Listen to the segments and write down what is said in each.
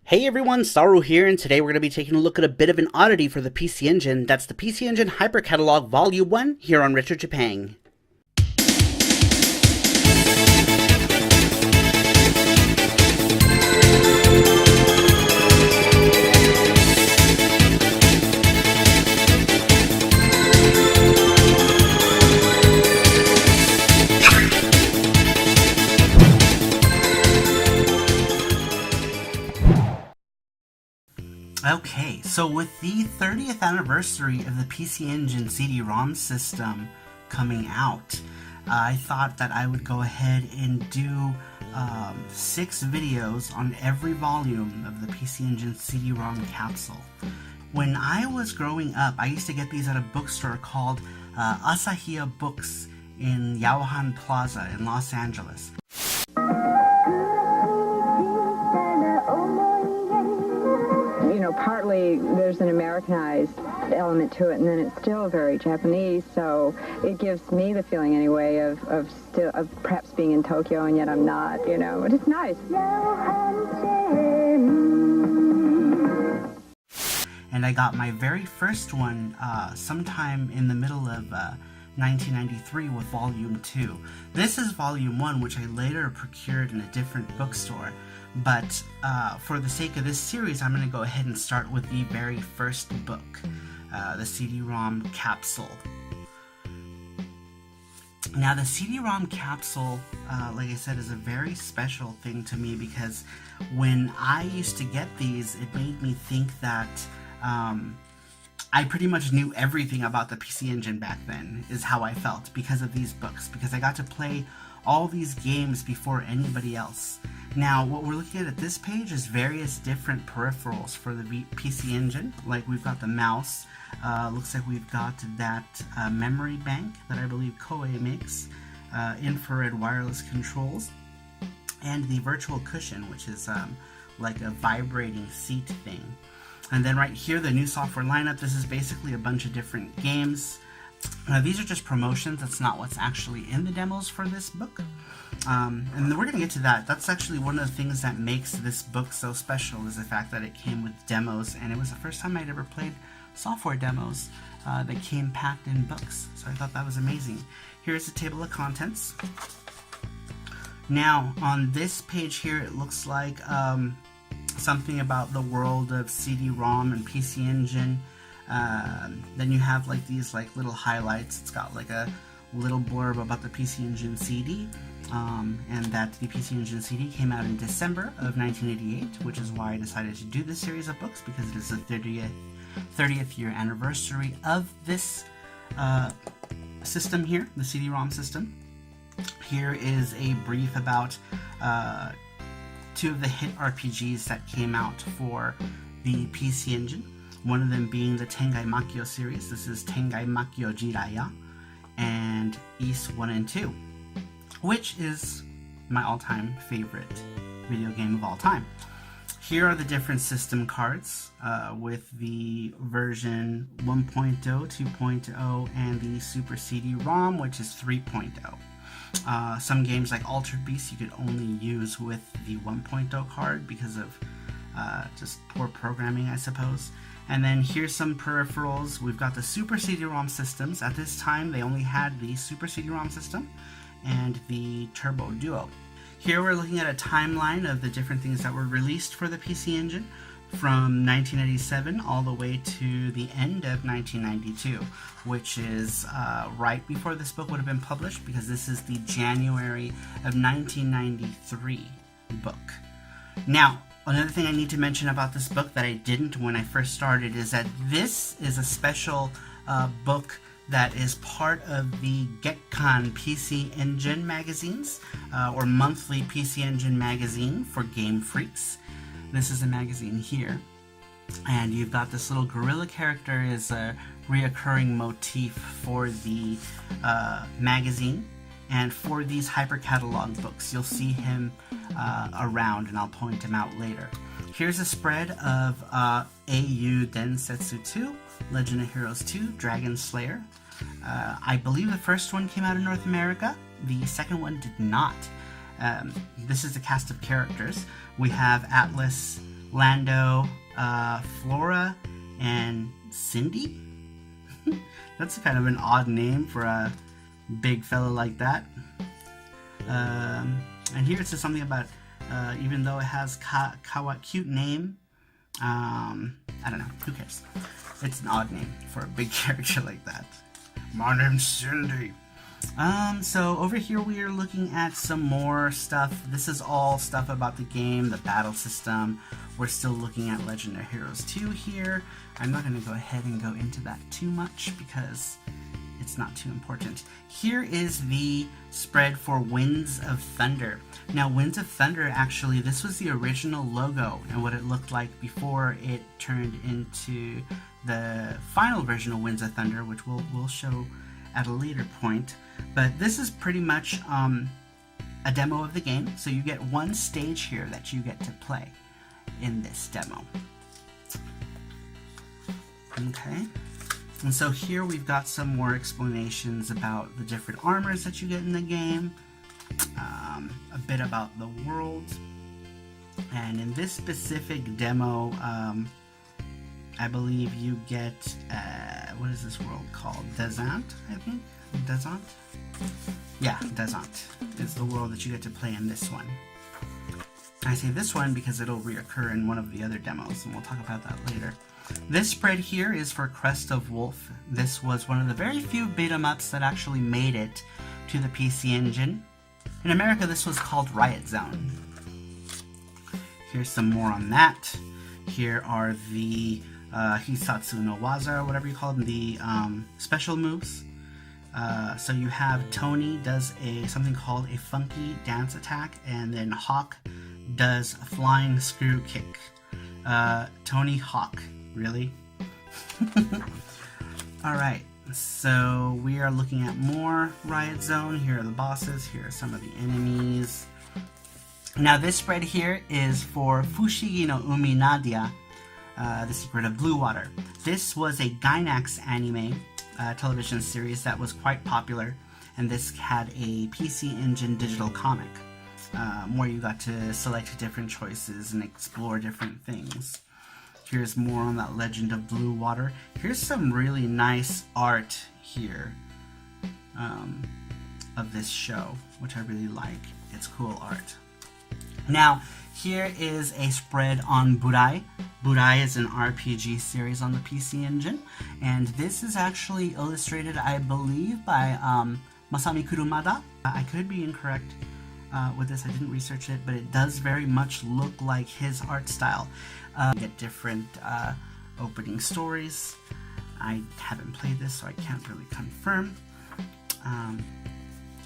Hey everyone, Saru here, and today we're going to be taking a look at a bit of an oddity for the PC Engine. That's the PC Engine Hyper Catalog Volume 1 here on Retro JIPANG. Okay, so with the 30th anniversary of the PC Engine CD-ROM system coming out, I thought that I would go ahead and do 6 videos on every volume of the PC Engine CD-ROM capsule. When I was growing up, I used to get these at a bookstore called Asahiya Books in Yaohan Plaza in Los Angeles. Partly there's an Americanized element to it, and then it's still very Japanese, so it gives me the feeling anyway of perhaps being in Tokyo, and yet I'm not, but it's nice. And I got my very first one sometime in the middle of 1993 with Volume 2. This is Volume 1, which I later procured in a different bookstore. But for the sake of this series, I'm going to go ahead and start with the very first book, the CD-ROM Capsule. Now, the CD-ROM Capsule, like I said, is a very special thing to me because when I used to get these, it made me think that I pretty much knew everything about the PC Engine back then, is how I felt because of these books, because I got to play all these games before anybody else. Now, what we're looking at this page is various different peripherals for the PC Engine. Like, we've got the mouse, looks like we've got that memory bank that I believe Koei makes, infrared wireless controls, and the virtual cushion, which is like a vibrating seat thing. And then right here, the new software lineup. This is basically a bunch of different games. These are just promotions. That's not what's actually in the demos for this book. And we're going to get to that. That's actually one of the things that makes this book so special, is the fact that it came with demos, and it was the first time I'd ever played software demos that came packed in books. So I thought that was amazing. Here's the table of contents. Now, on this page here, it looks like something about the world of CD-ROM and PC Engine. Then you have like these little highlights. It's got like a little blurb about the PC Engine CD, and that the PC Engine CD came out in December of 1988, which is why I decided to do this series of books, because it is the 30th year anniversary of this system here, the CD-ROM system. Here is a brief about 2 of the hit RPGs that came out for the PC Engine. One of them being the Tengai Makyo series. This is Tengai Makyo Jiraiya and Ys 1 and 2, which is my all-time favorite video game of all time. Here are the different system cards with the version 1.0, 2.0, and the Super CD-ROM, which is 3.0. Some games like Altered Beast you could only use with the 1.0 card because of just poor programming, I suppose. And then here's some peripherals. We've got the Super CD-ROM systems. At this time, they only had the Super CD-ROM system and the Turbo Duo. Here we're looking at a timeline of the different things that were released for the PC Engine from 1987 all the way to the end of 1992, which is right before this book would have been published, because this is the January of 1993 book. Now, another thing I need to mention about this book that I didn't when I first started is that this is a special book that is part of the Gekkan PC Engine magazines, or monthly PC Engine magazine for Game Freaks. This is a magazine here, and you've got this little gorilla character is a reoccurring motif for the magazine, and for these hyper catalog books you'll see him around, and I'll point him out later. Here's a spread of AU Densetsu 2, Legend of Heroes 2, Dragon Slayer. I believe the first one came out in North America, the second one did not. This is the cast of characters. We have Atlas, Lando, Flora, and Cindy. That's kind of an odd name for a big fella like that. And here it says something about, even though it has cute name, I don't know, who cares? It's an odd name for a big character like that. My name's Cindy. So over here we are looking at some more stuff. This is all stuff about the game, the battle system. We're still looking at Legend of Heroes 2 here. I'm not going to go ahead and go into that too much because it's not too important. Here is the spread for Winds of Thunder. Now, Winds of Thunder, actually, this was the original logo and what it looked like before it turned into the final version of Winds of Thunder, which we'll show at a later point. But this is pretty much a demo of the game, so you get one stage here that you get to play in this demo. Okay, and so here we've got some more explanations about the different armors that you get in the game, a bit about the world, and in this specific demo, I believe you get, what is this world called? Desant, I think? Desant? Yeah, Desant is the world that you get to play in this one. I say this one because it'll reoccur in one of the other demos, and we'll talk about that later. This spread here is for Crest of Wolf. This was one of the very few beat-em-ups that actually made it to the PC Engine. In America, this was called Riot Zone. Here's some more on that. Here are the Hisatsu no Waza, or whatever you call them, the special moves. So you have Tony does something called a funky dance attack, and then Hawk does a flying screw kick. Tony Hawk, really? Alright, so we are looking at more Riot Zone. Here are the bosses, here are some of the enemies. Now this spread here is for Fushigi no Umi Nadia, The Secret of Blue Water. This was a Gainax anime television series that was quite popular, and this had a PC Engine digital comic where you got to select different choices and explore different things. Here's more on that Legend of Blue Water. Here's some really nice art here of this show, which I really like. It's cool art. Now, here is a spread on Burai. Burai is an RPG series on the PC Engine, and this is actually illustrated, I believe, by Masami Kurumada. I could be incorrect with this, I didn't research it, but it does very much look like his art style. You get different opening stories. I haven't played this, so I can't really confirm.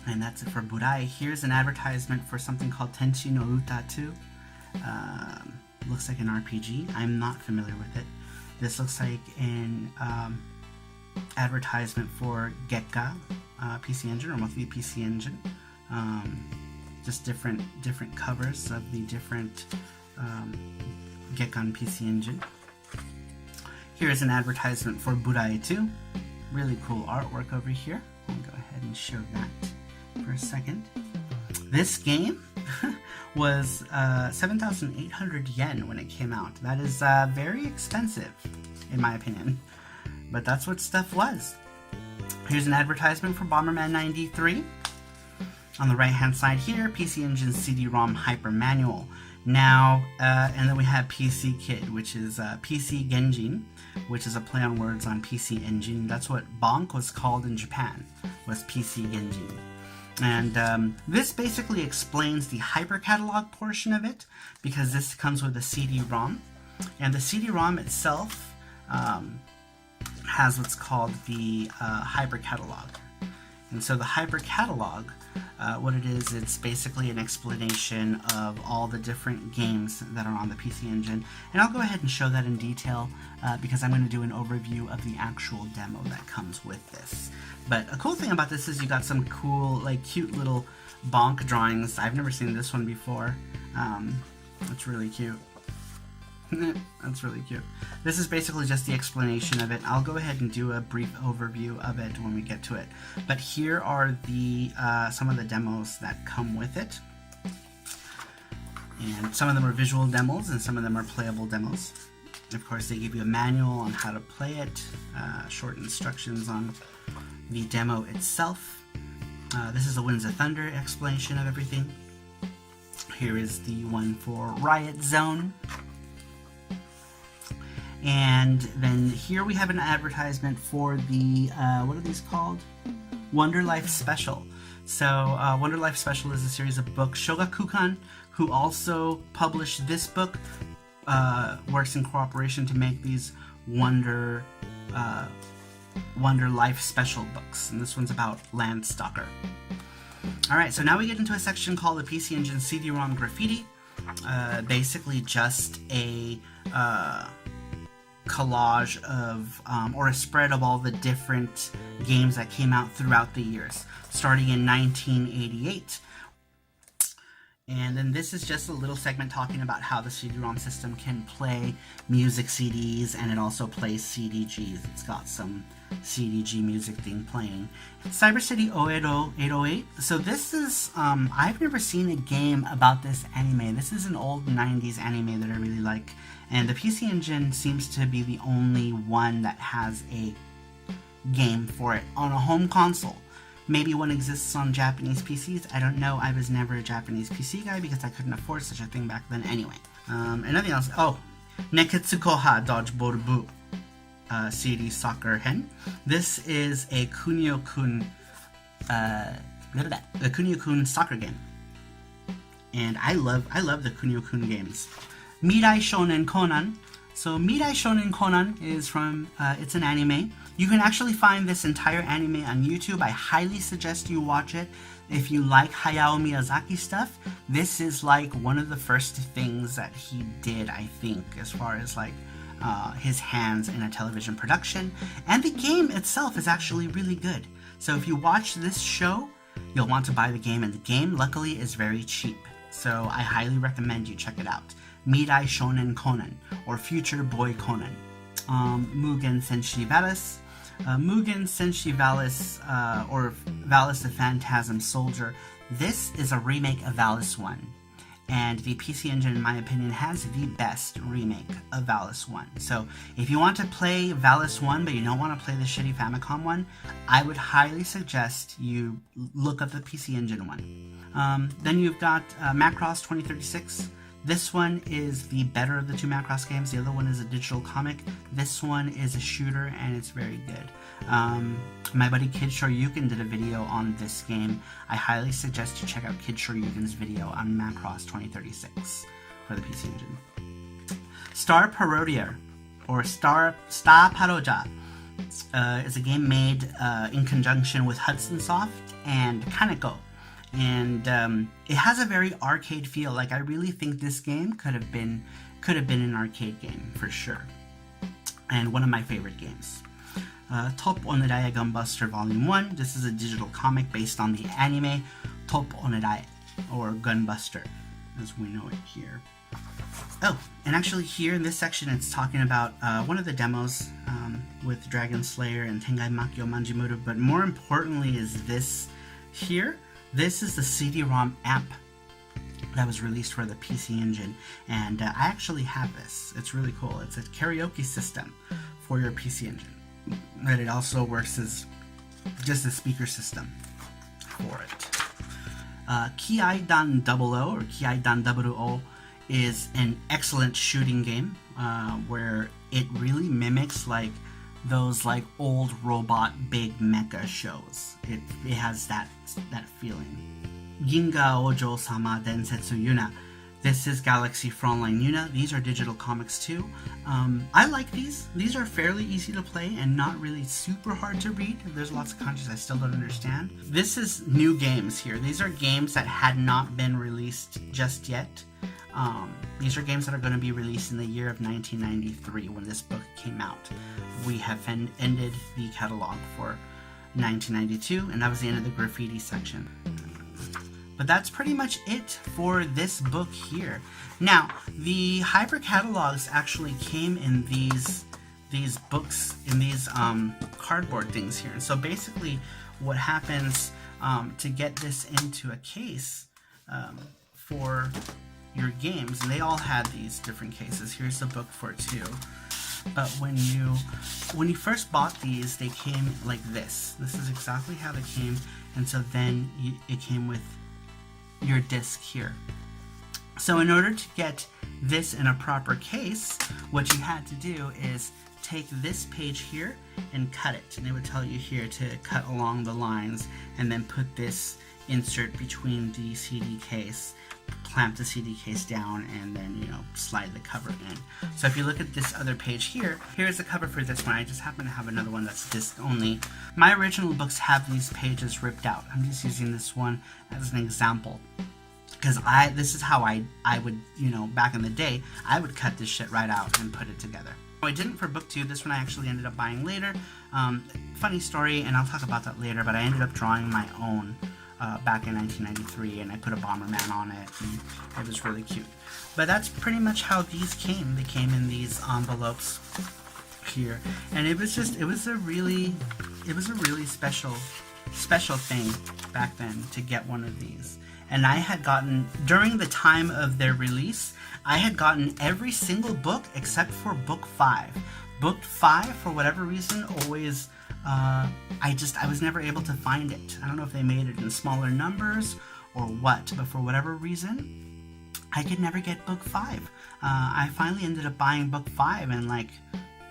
And that's it for Burai. Here's an advertisement for something called Tenchi no Uta 2. Looks like an RPG. I'm not familiar with it. This looks like an advertisement for Gekka PC Engine, or mostly PC Engine. Just different covers of the different Gekkan PC Engine. Here's an advertisement for Burai 2. Really cool artwork over here. I'll go ahead and show that for a second. This game was 7,800 yen when it came out. That is very expensive, in my opinion. But that's what stuff was. Here's an advertisement for Bomberman 93. On the right hand side here, PC Engine CD-ROM Hyper Manual. Now, and then we have PC Kid, which is PC Genjin, which is a play on words on PC Engine. That's what Bonk was called in Japan, was PC Genjin. And this basically explains the hyper catalog portion of it, because this comes with a CD-ROM. And the CD-ROM itself has what's called the hyper catalog. And so the hyper catalog, what it is, it's basically an explanation of all the different games that are on the PC Engine. And I'll go ahead and show that in detail because I'm going to do an overview of the actual demo that comes with this. But a cool thing about this is you got some cool, like, cute little Bonk drawings. I've never seen this one before. It's really cute. That's really cute. This is basically just the explanation of it. I'll go ahead and do a brief overview of it when we get to it. But here are the some of the demos that come with it. And some of them are visual demos and some of them are playable demos. Of course, they give you a manual on how to play it, short instructions on the demo itself. This is the Winds of Thunder explanation of everything. Here is the one for Riot Zone. And then here we have an advertisement for the, what are these called? Wonder Life Special. So Wonder Life Special is a series of books. Shogakukan, who also published this book, works in cooperation to make these Wonder Life Special books. And this one's about Landstalker. Alright, so now we get into a section called the PC Engine CD-ROM Graffiti. Basically just a collage of, or a spread of all the different games that came out throughout the years, starting in 1988. And then this is just a little segment talking about how the CD-ROM system can play music CDs, and it also plays CDGs. It's got some CDG music thing playing. Cyber City Oedo 808. So this is, I've never seen a game about this anime. This is an old 90s anime that I really like. And the PC Engine seems to be the only one that has a game for it on a home console. Maybe one exists on Japanese PCs, I don't know. I was never a Japanese PC guy because I couldn't afford such a thing back then anyway. And nothing else. Oh, Neketsukoha Dodgeball Bu CD Soccer Hen. This is a Kunio-kun, a Kunio-kun soccer game. And I love the Kunio-kun games. Mirai Shonen Conan. So Mirai Shonen Conan is from, it's an anime. You can actually find this entire anime on YouTube. I highly suggest you watch it. If you like Hayao Miyazaki stuff, this is like one of the first things that he did, I think, as far as like his hands in a television production. And the game itself is actually really good. So if you watch this show, you'll want to buy the game, and the game, luckily, is very cheap. So I highly recommend you check it out. Mirai Shonen Conan, or Future Boy Conan. Mugen Senshi Valis. Mugen Senshi Valis, or Valis the Phantasm Soldier. This is a remake of Valis 1. And the PC Engine, in my opinion, has the best remake of Valis 1. So if you want to play Valis 1, but you don't want to play the shitty Famicom one, I would highly suggest you look up the PC Engine one. Then you've got Macross 2036. This one is the better of the two Macross games. The other one is a digital comic. This one is a shooter, and it's very good. My buddy Kid Shoryuken did a video on this game. I highly suggest you check out Kid Shoryuken's video on Macross 2036 for the PC Engine. Star Parodier, or Star Parodia, is a game made in conjunction with Hudson Soft and Kaneko. And it has a very arcade feel. Like, I really think this game could have been an arcade game for sure, and one of my favorite games. Top Oneraya Gunbuster Volume 1. This is a digital comic based on the anime Top Oneraya, or Gunbuster as we know it here. Oh, and actually here in this section it's talking about one of the demos with Dragon Slayer and Tengai Makyo Manjimuru, but more importantly is this here. This is the CD-ROM amp that was released for the PC Engine, and I actually have this. It's really cool. It's a karaoke system for your PC Engine, but it also works as just a speaker system for it. Ki-Dan 00 or Ki-Dan 00 is an excellent shooting game where it really mimics like those like old robot big mecha shows. It has that feeling. Ginga Ojo Sama Densetsu Yuna. This is Galaxy Frontline Yuna. These are digital comics too. I like these. These are fairly easy to play and not really super hard to read. There's lots of kanjis I still don't understand. This is new games here. These are games that had not been released just yet. These are games that are going to be released in the year of 1993 when this book came out. We have ended the catalog for 1992, and that was the end of the graffiti section. But that's pretty much it for this book here. Now, the hyper catalogs actually came in these books, in these cardboard things here. And so basically what happens to get this into a case for your games, and they all had these different cases. Here's the book for it too. But when you first bought these, they came like this. This is exactly how they came, and so then it came with your disc here. So in order to get this in a proper case, what you had to do is take this page here and cut it, and it would tell you here to cut along the lines, and then put this insert between the CD case, clamp the CD case down, and then, you know, slide the cover in. So if you look at this other page here, here's the cover for this one. I just happen to have another one that's disc only. My original books have these pages ripped out. I'm just using this one as an example, because this is how I would, you know, back in the day, I would cut this shit right out and put it together. I didn't for book 2. This one I actually ended up buying later. Funny story, and I'll talk about that later, but I ended up drawing my own back in 1993, and I put a Bomberman on it, and it was really cute. But that's pretty much how these came. They came in these envelopes here, and it was a really special thing back then to get one of these. And I had gotten, during the time of their release, I had gotten every single book except for book 5. Book 5, for whatever reason, always, I was never able to find it. I don't know if they made it in smaller numbers or what, but for whatever reason, I could never get book 5. I finally ended up buying book 5 in like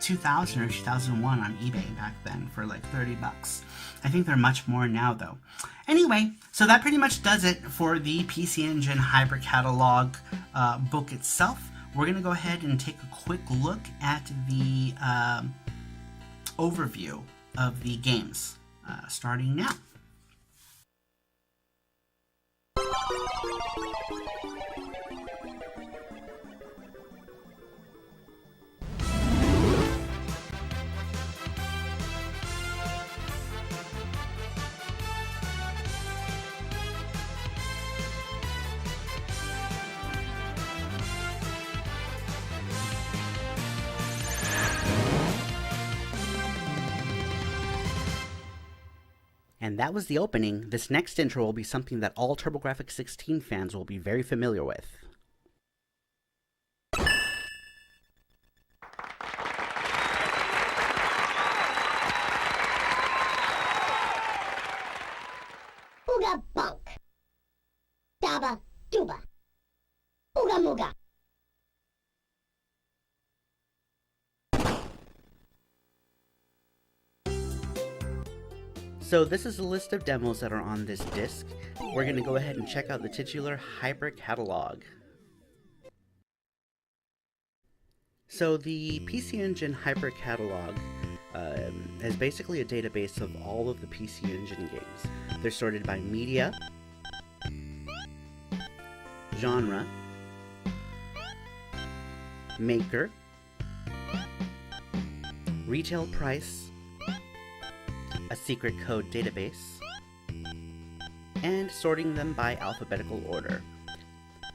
2000 or 2001 on eBay back then for like 30 bucks. I think they're much more now though. Anyway, so that pretty much does it for the PC Engine Hyper Catalog book itself. We're going to go ahead and take a quick look at the overview of the games, starting now. And that was the opening. This next intro will be something that all TurboGrafx-16 fans will be very familiar with. Ooga bunk. Daba duba. Ooga mooga. So this is a list of demos that are on this disc. We're going to go ahead and check out the titular Hyper Catalog. So the PC Engine Hyper Catalog is basically a database of all of the PC Engine games. They're sorted by media, genre, maker, retail price, a secret code database, and sorting them by alphabetical order.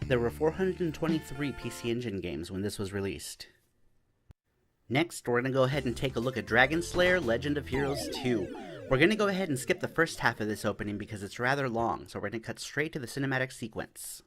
There were 423 PC Engine games when this was released. Next, we're going to go ahead and take a look at Dragon Slayer Legend of Heroes 2. We're going to go ahead and skip the first half of this opening because it's rather long, so we're going to cut straight to the cinematic sequence.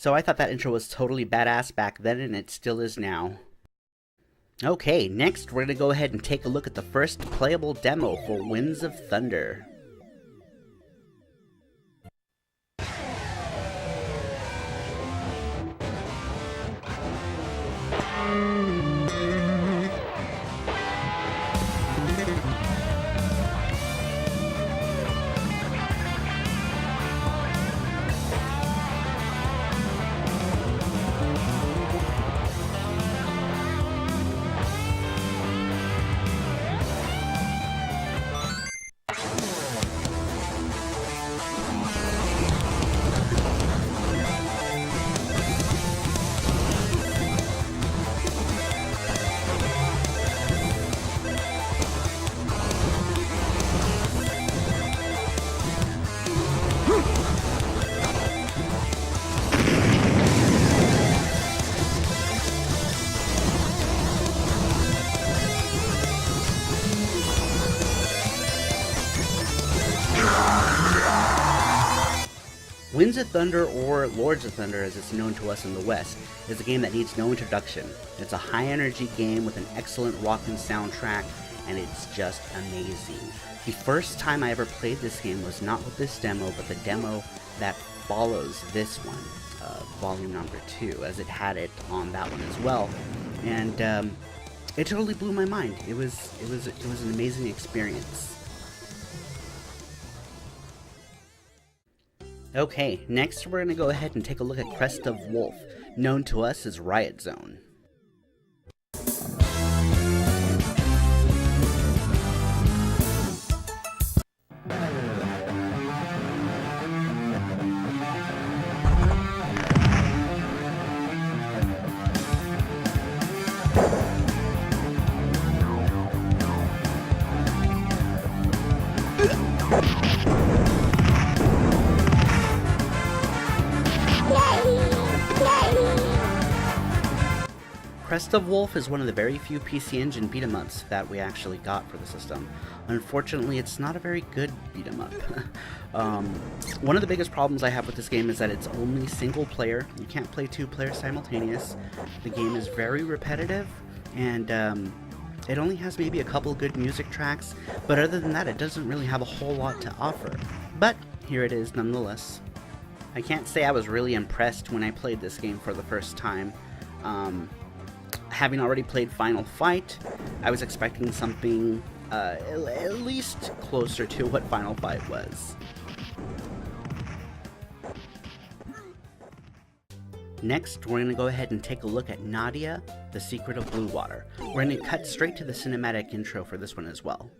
So I thought that intro was totally badass back then, and it still is now. Okay, next we're going to go ahead and take a look at the first playable demo for Winds of Thunder. Winds of Thunder, or Lords of Thunder as it's known to us in the West, is a game that needs no introduction. It's a high-energy game with an excellent rockin' soundtrack, and it's just amazing. The first time I ever played this game was not with this demo, but the demo that follows this one, volume number 2, as it had it on that one as well. And it totally blew my mind. It was an amazing experience. Okay, next we're going to go ahead and take a look at Crest of Wolf, known to us as Riot Zone. Crest of Wolf is one of the very few PC Engine beat-em-ups that we actually got for the system. Unfortunately, it's not a very good beat-em-up. One of the biggest problems I have with this game is that it's only single player. You can't play 2 players simultaneous. The game is very repetitive, and it only has maybe a couple good music tracks, but other than that, it doesn't really have a whole lot to offer. But here it is nonetheless. I can't say I was really impressed when I played this game for the first time. Having already played Final Fight, I was expecting something at least closer to what Final Fight was. Next, we're going to go ahead and take a look at Nadia, The Secret of Blue Water. We're going to cut straight to the cinematic intro for this one as well.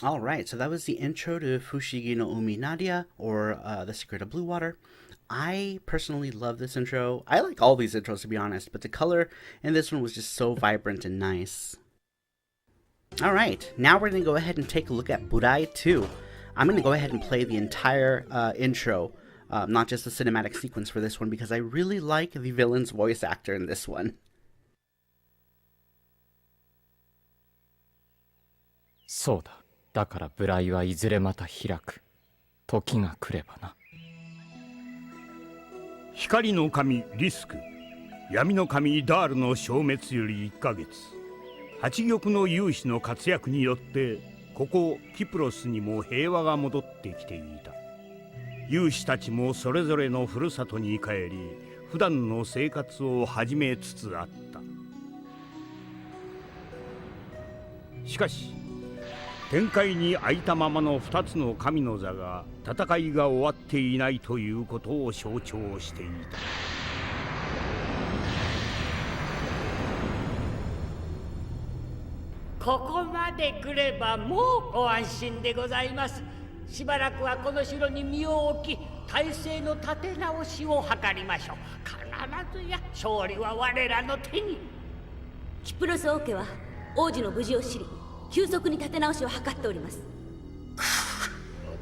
Alright, so that was the intro to Fushigi no Umi Nadia, or The Secret of Blue Water. I personally love this intro. I like all these intros, to be honest, but the color in this one was just so vibrant and nice. Alright, now we're going to go ahead and take a look at Burai 2. I'm going to go ahead and play the entire intro, not just the cinematic sequence for this one, because I really like the villain's voice actor in this one. そうだ。だからブライはいずれまた開く。時が来ればな。光の神リスク、闇の神ダールの消滅より1ヶ月。八玉の勇士の活躍によってここキプロスにも平和が戻ってきていた。勇士たちもそれぞれのふるさとに帰り、普段の生活を始めつつあった。しかし天界に空いたままの2つの神の座が戦いが終わっていないということを象徴していた。ここまで来ればもうご安心でございます。しばらくはこの城に身を置き、体制の立て直しを図りましょう。必ずや勝利は我らの手に。キプロス王家は王子の無事を知り、急速に立て直しを図っております。あ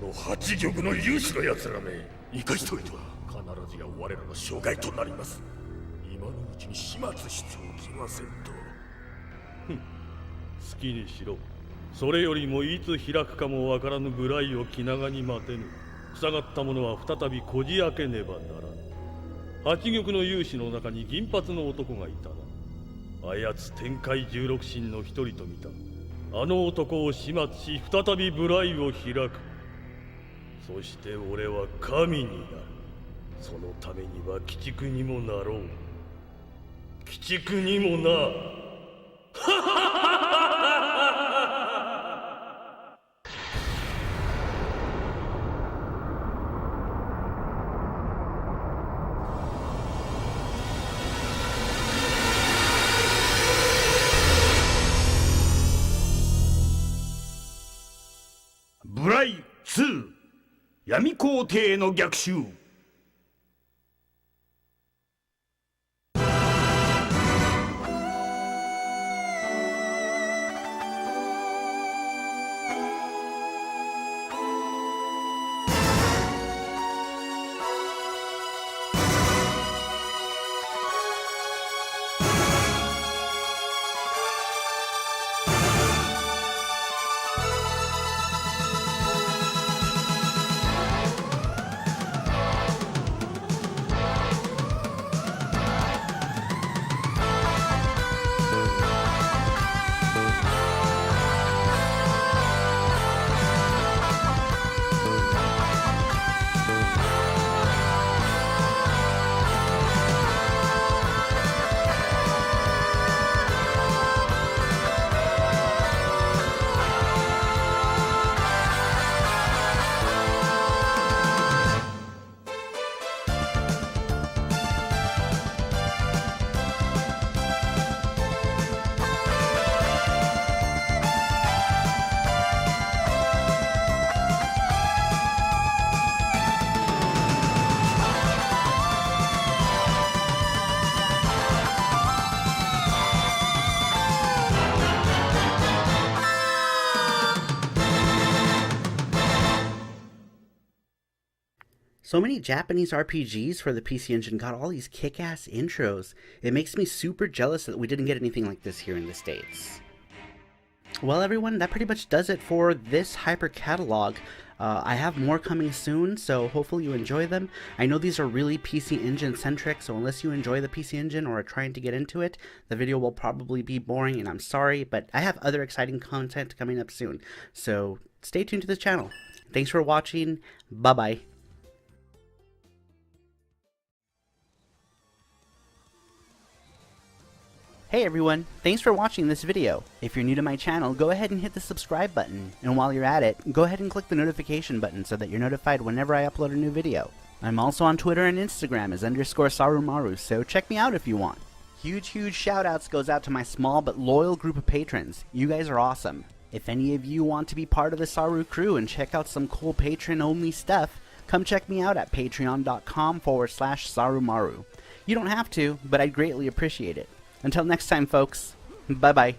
の八玉の勇士のやつらめ、生かしておいては必ずや我らの障害となります。今のうちに始末しておきませんと。好きにしろ。それよりもいつ開くかもわからぬブライを気長に待てぬ。塞がった者は再びこじ開けねばならぬ。八玉の勇士の中に銀髪の男がいたな。あやつ天界16神の一人と見た。あの男を始末し再びブライを開く。そして俺は神になる。そのためには鬼畜にもなろう。鬼畜にもな。ブライ2闇皇帝の逆襲。So many Japanese RPGs for the PC Engine got all these kick-ass intros. It makes me super jealous that we didn't get anything like this here in the States. Well everyone, that pretty much does it for this hyper catalog. I have more coming soon, so hopefully you enjoy them. I know these are really PC Engine centric, so unless you enjoy the PC Engine or are trying to get into it, the video will probably be boring, and I'm sorry, but I have other exciting content coming up soon. So stay tuned to this channel. Thanks for watching. Bye-bye. Hey everyone, thanks for watching this video. If you're new to my channel, go ahead and hit the subscribe button, and while you're at it, go ahead and click the notification button so that you're notified whenever I upload a new video. I'm also on Twitter and Instagram as _SaruMaru, so check me out if you want. Huge shoutouts goes out to my small but loyal group of patrons. You guys are awesome. If any of you want to be part of the Saru crew and check out some cool patron-only stuff, come check me out at patreon.com/SaruMaru. You don't have to, but I'd greatly appreciate it. Until next time, folks. Bye-bye.